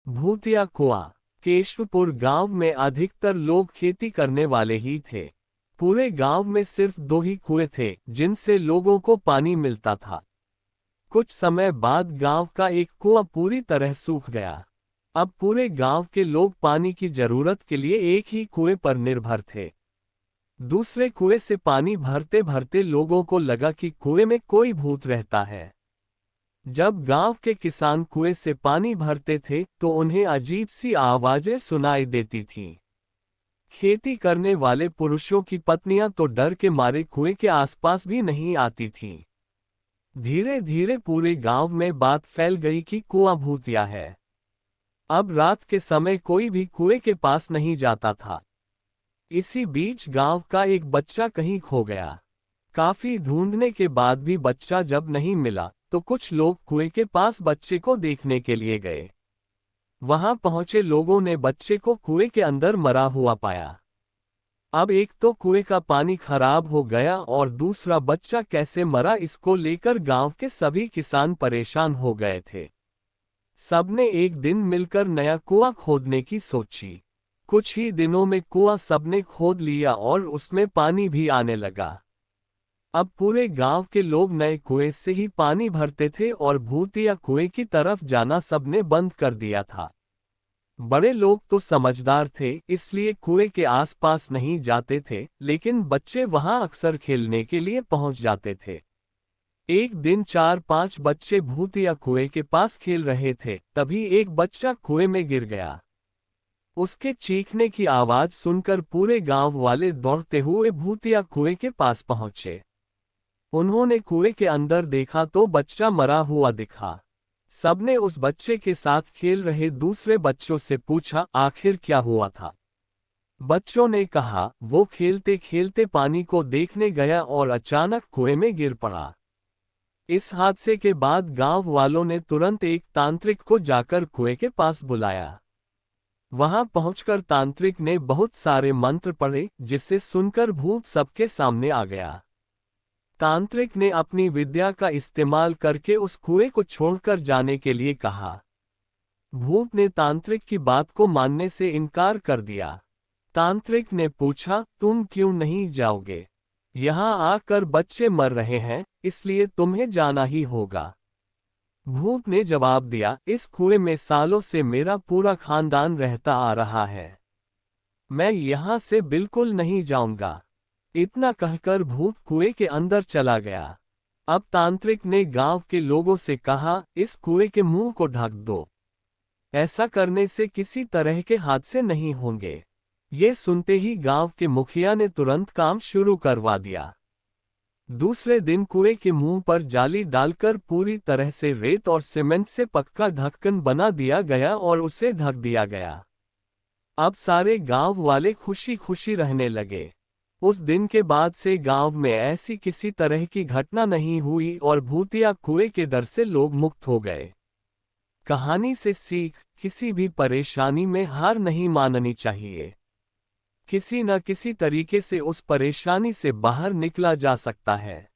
भूतिया कुआं। केशवपुर गांव में अधिकतर लोग खेती करने वाले ही थे। पूरे गांव में सिर्फ दो ही कुएं थे जिनसे लोगों को पानी मिलता था। कुछ समय बाद गांव का एक कुआं पूरी तरह सूख गया। अब पूरे गांव के लोग पानी की जरूरत के लिए एक ही कुएं पर निर्भर थे। दूसरे कुएं से पानी भरते भरते लोगों को लगा कि कुएं में कोई भूत रहता है। जब गांव के किसान कुएं से पानी भरते थे तो उन्हें अजीब सी आवाजें सुनाई देती थीं। खेती करने वाले पुरुषों की पत्नियां तो डर के मारे कुएं के आसपास भी नहीं आती थीं। धीरे धीरे पूरे गांव में बात फैल गई कि कुआं भूतिया है। अब रात के समय कोई भी कुएं के पास नहीं जाता था। इसी बीच गांव का एक बच्चा कहीं खो गया। काफी ढूंढने के बाद भी बच्चा जब नहीं मिला तो कुछ लोग कुएं के पास बच्चे को देखने के लिए गए। वहां पहुंचे लोगों ने बच्चे को कुएं के अंदर मरा हुआ पाया। अब एक तो कुएं का पानी खराब हो गया और दूसरा बच्चा कैसे मरा इसको लेकर गांव के सभी किसान परेशान हो गए थे। सबने एक दिन मिलकर नया कुआं खोदने की सोची। कुछ ही दिनों में कुआं सबने खोद लिया और उसमें पानी भी आने लगा। अब पूरे गांव के लोग नए कुएं से ही पानी भरते थे और भूतिया कुएं की तरफ जाना सबने बंद कर दिया था। बड़े लोग तो समझदार थे इसलिए कुएं के आसपास नहीं जाते थे, लेकिन बच्चे वहां अक्सर खेलने के लिए पहुंच जाते थे। एक दिन 4-5 बच्चे भूतिया कुएं के पास खेल रहे थे, तभी एक बच्चा कुएं में गिर गया। उसके चीखने की आवाज सुनकर पूरे गांव वाले दौड़ते हुए भूतिया कुएं के पास पहुंचे। उन्होंने कुएं के अंदर देखा तो बच्चा मरा हुआ दिखा। सबने उस बच्चे के साथ खेल रहे दूसरे बच्चों से पूछा आखिर क्या हुआ था। बच्चों ने कहा वो खेलते खेलते पानी को देखने गया और अचानक कुएं में गिर पड़ा। इस हादसे के बाद गांव वालों ने तुरंत एक तांत्रिक को जाकर कुएं के पास बुलाया। वहां पहुंचकर तांत्रिक ने बहुत सारे मंत्र पढ़े जिसे सुनकर भूत सबके सामने आ गया। तांत्रिक ने अपनी विद्या का इस्तेमाल करके उस कुएं को छोड़कर जाने के लिए कहा। भूत ने तांत्रिक की बात को मानने से इनकार कर दिया। तांत्रिक ने पूछा तुम क्यों नहीं जाओगे? यहाँ आकर बच्चे मर रहे हैं इसलिए तुम्हें जाना ही होगा। भूत ने जवाब दिया इस कुएं में सालों से मेरा पूरा खानदान रहता आ रहा है। मैं यहाँ से बिल्कुल नहीं जाऊंगा। इतना कहकर भूत कुएं के अंदर चला गया। अब तांत्रिक ने गांव के लोगों से कहा इस कुएं के मुंह को ढक दो। ऐसा करने से किसी तरह के हादसे नहीं होंगे। ये सुनते ही गांव के मुखिया ने तुरंत काम शुरू करवा दिया। दूसरे दिन कुएं के मुंह पर जाली डालकर पूरी तरह से रेत और सीमेंट से पक्का ढक्कन बना दिया गया और उसे ढक दिया गया। अब सारे गांव वाले खुशी खुशी रहने लगे। उस दिन के बाद से गांव में ऐसी किसी तरह की घटना नहीं हुई और भूतिया कुएं के डर से लोग मुक्त हो गए। कहानी से सीख, किसी भी परेशानी में हार नहीं माननी चाहिए। किसी न किसी तरीके से उस परेशानी से बाहर निकला जा सकता है।